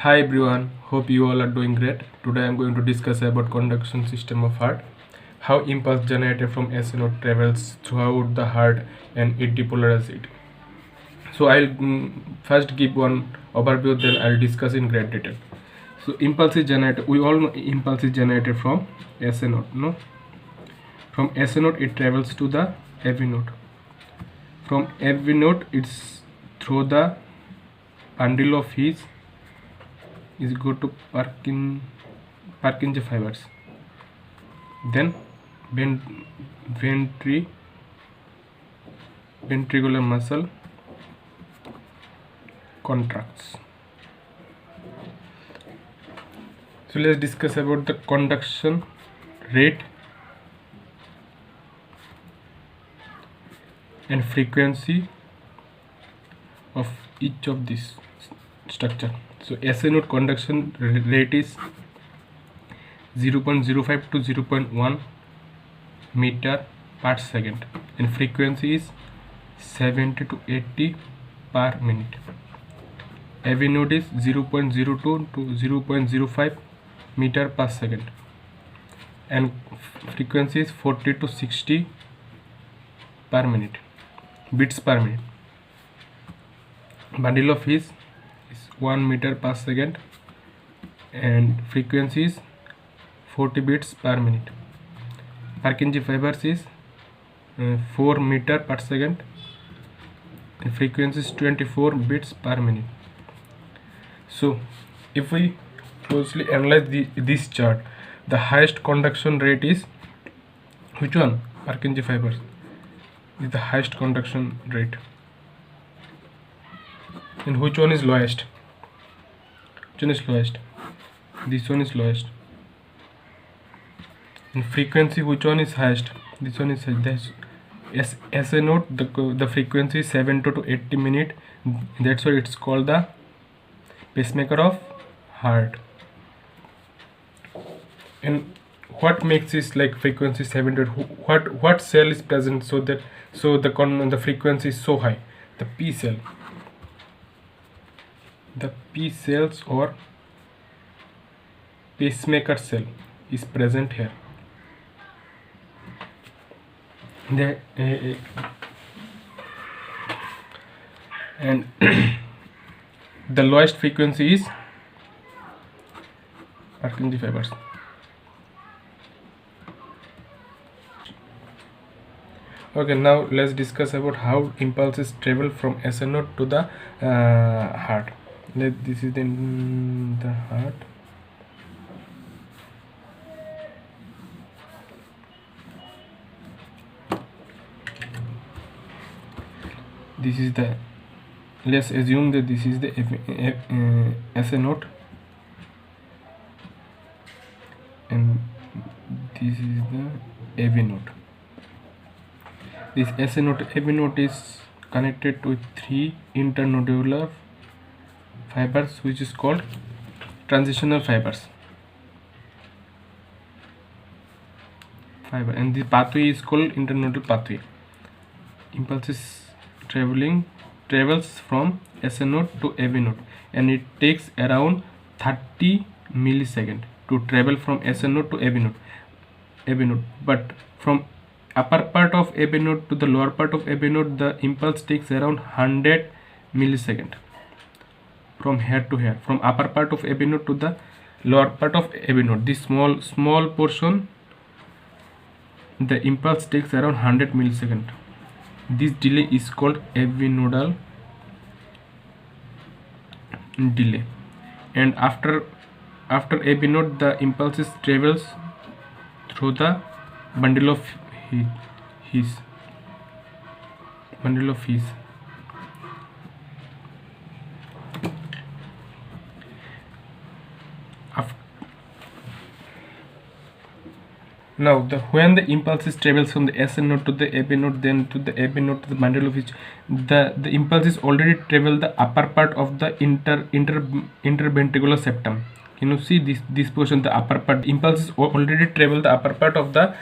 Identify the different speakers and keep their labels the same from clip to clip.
Speaker 1: Hi everyone, hope you all are doing great. Today I am going to discuss about conduction system of heart, how impulse generated from SN node travels throughout the heart and it depolarizes it. So I'll first give one overview, then I'll discuss in great detail. So impulse is generated. We all know impulse is generated from SN node. No, from SN node it travels to the AV node. From AV node it's through the bundle of His is go to Purkinje fibers. Then ventricular muscle contracts. So let's discuss about the conduction rate and frequency of each of this structure. So SI node conduction rate is 0.05 to 0.1 meter per second and frequency is 70 to 80 per minute. AV node is 0.02 to 0.05 meter per second and frequency is 40 to 60 per minute beats per minute. Bundle of His is 1 meter per second and frequency is 40 beats per minute. Purkinje fibers is 4 meter per second and frequency is 24 beats per minute. So if we closely analyze this chart, the highest conduction rate is which one? Purkinje fibers is the highest conduction rate. And which one is lowest? Which one is lowest? This one is lowest. And frequency, which one is highest? This one is highest. SI node, the frequency is 70 to 80 minute. That's why it's called the pacemaker of heart. And what makes this like frequency 70? What cell is present so that the frequency is so high? The P cell. The P cells or pacemaker cell is present here. And the lowest frequency is Purkinje fibers. Okay, now let's discuss about how impulses travel from SN node to the heart. This is the heart. This is the, let's assume that this is the SN node and this is the AV node. This SN node AV node is connected with 3 internodular fibers which is called transitional fibers. And the pathway is called internodal pathway. Impulses travels from SN node to AV node and it takes around 30 milliseconds to travel from SN node to AV node. But from upper part of AV node to the lower part of AV node, the impulse takes around 100 milliseconds. From here to here, from upper part of AV node to the lower part of AV node, this small portion, the impulse takes around 100 milliseconds. This delay is called AV nodal delay. And after AV node, the impulses travels through the bundle of His. Now, when the impulses travels from the SN node to the AV node, then to the AV node to the bundle of His, the impulses already travel the upper part of the interventricular septum. Can you see this portion, the upper part? Impulses already travel the upper part of the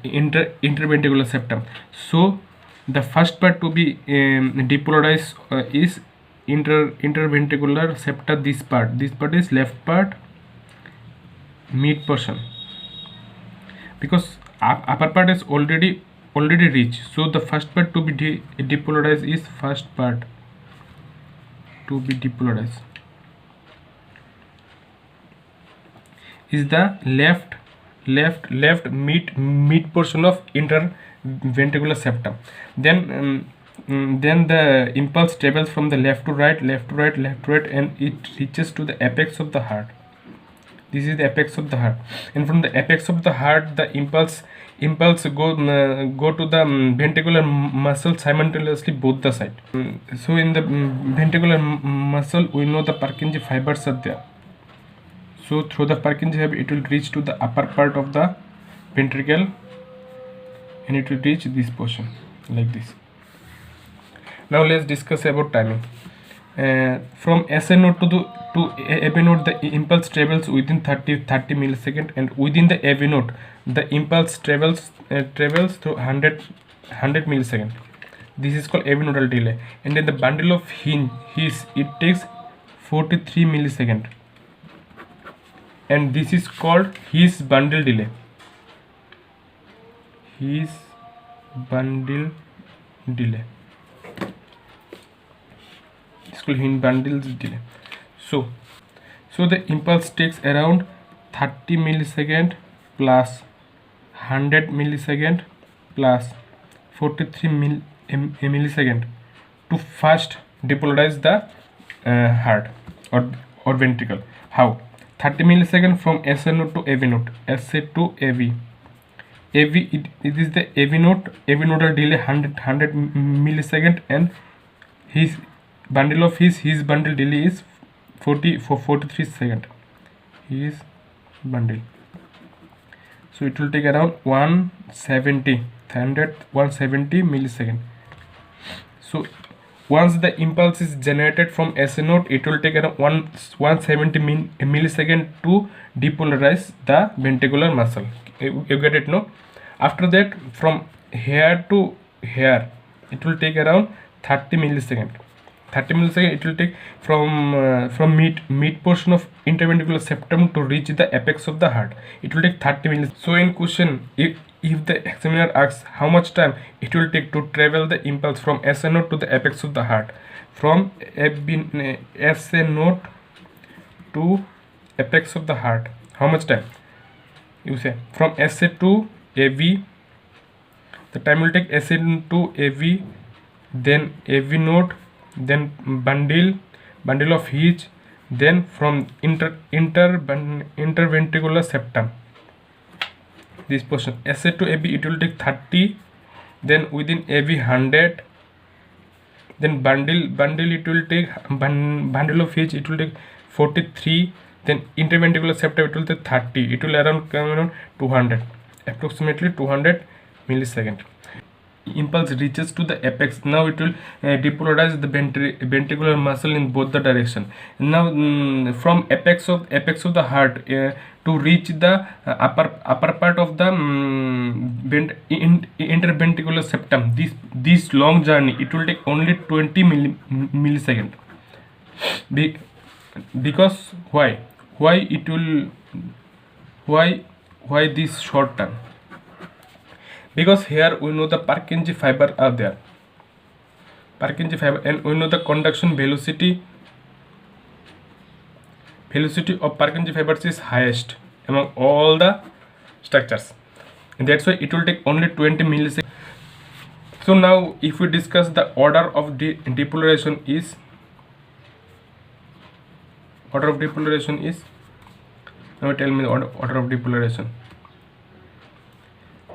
Speaker 1: interventricular septum. So the first part to be depolarized is interventricular septa, this part is left part, mid portion, because upper part is already reached. So the first part to be depolarized is first part to be depolarized is the left mid portion of interventricular septum. Then the impulse travels from the left to right, and it reaches to the apex of the heart. This is the apex of the heart, and from the apex of the heart, the impulse go to the ventricular muscle simultaneously, both the side. So in the ventricular muscle, we know the Purkinje fibers are there. So through the Purkinje fiber, it will reach to the upper part of the ventricle, and it will reach this portion like this. Now let's discuss about timing. From SA node to AV node, the impulse travels within 30 milliseconds, and within the AV node, the impulse travels through 100 milliseconds. This is called AV nodal delay. And then the bundle of His, it takes 43 milliseconds, and this is called His bundle delay. His bundle delay. It's called His bundle delay. So the impulse takes around 30 milliseconds plus 100 milliseconds plus 43 milliseconds to first depolarize the heart or ventricle. How? 30 milliseconds from SA node to AV node, SA to AV. It is the AV nodal delay 100 milliseconds, and his bundle delay is 43 seconds. His bundle. So it will take around 170 milliseconds. So once the impulse is generated from SA node, it will take around 170 milliseconds to depolarize the ventricular muscle. You get it, no? After that, from here to here, it will take around 30 milliseconds. 30 milliseconds it will take from mid portion of interventricular septum to reach the apex of the heart. It will take 30 milliseconds. So in question, if the examiner asks how much time it will take to travel the impulse from SA node to the apex of the heart, from SA node to apex of the heart, how much time? You say from SA to AV, the time will take SA to AV, then AV node, then bundle of His, then from interventricular septum, this portion SA to AV, it will take 30, then within AV 100, then bundle it will take bundle of His, it will take 43, then interventricular septum, it will take 30, it will around 200, approximately 200 milliseconds. Impulse reaches to the apex. Now it will depolarize the ventricular muscle in both the direction. Now from apex of the heart to reach the upper part of the interventricular septum, this long journey, it will take only 20 milliseconds. Because why this short time? Because here we know the Purkinje fiber are there. Purkinje fiber, and we know the conduction velocity of Purkinje fibers is highest among all the structures, and that's why it will take only 20 milliseconds. So now if we discuss the order of depolarization is, now tell me the order of depolarization.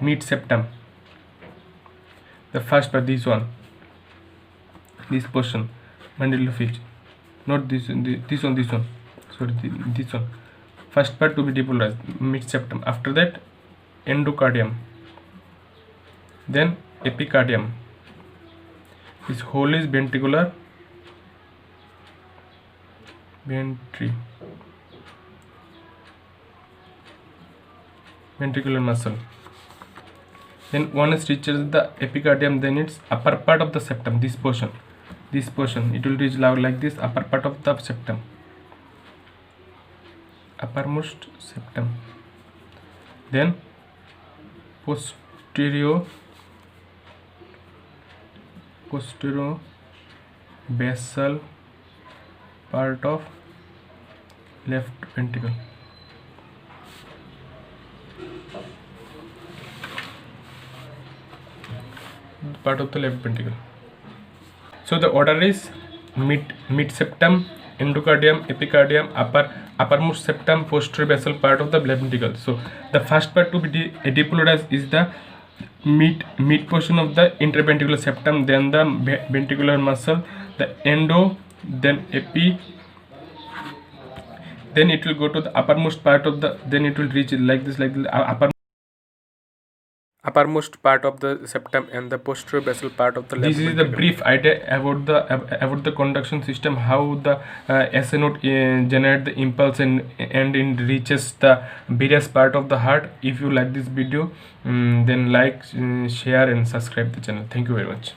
Speaker 1: Mid septum, the first part, this one, this portion, bundle of His, not this one, sorry, this one, first part to be depolarized, mid septum. After that, endocardium, then epicardium. This whole is ventricular muscle. Then once reaches the epicardium, then it's upper part of the septum, this portion, this portion, it will reach like this, upper part of the septum, uppermost septum. Then posterior basal part of left ventricle. Part of the left ventricle. So the order is mid septum, endocardium, epicardium, uppermost septum, posterior basal part of the left ventricle. So the first part to be depolarized is the mid portion of the interventricular septum, then the ventricular muscle, the endo, then epi, then it will go to the uppermost part of the, then it will reach like this, uppermost part of the septum and the posterior basal part of the left ventricle. This is the brief idea about the conduction system, how the SA node generate the impulse and it reaches the various part of the heart. If you like this video, then like, share and subscribe the channel. Thank you very much.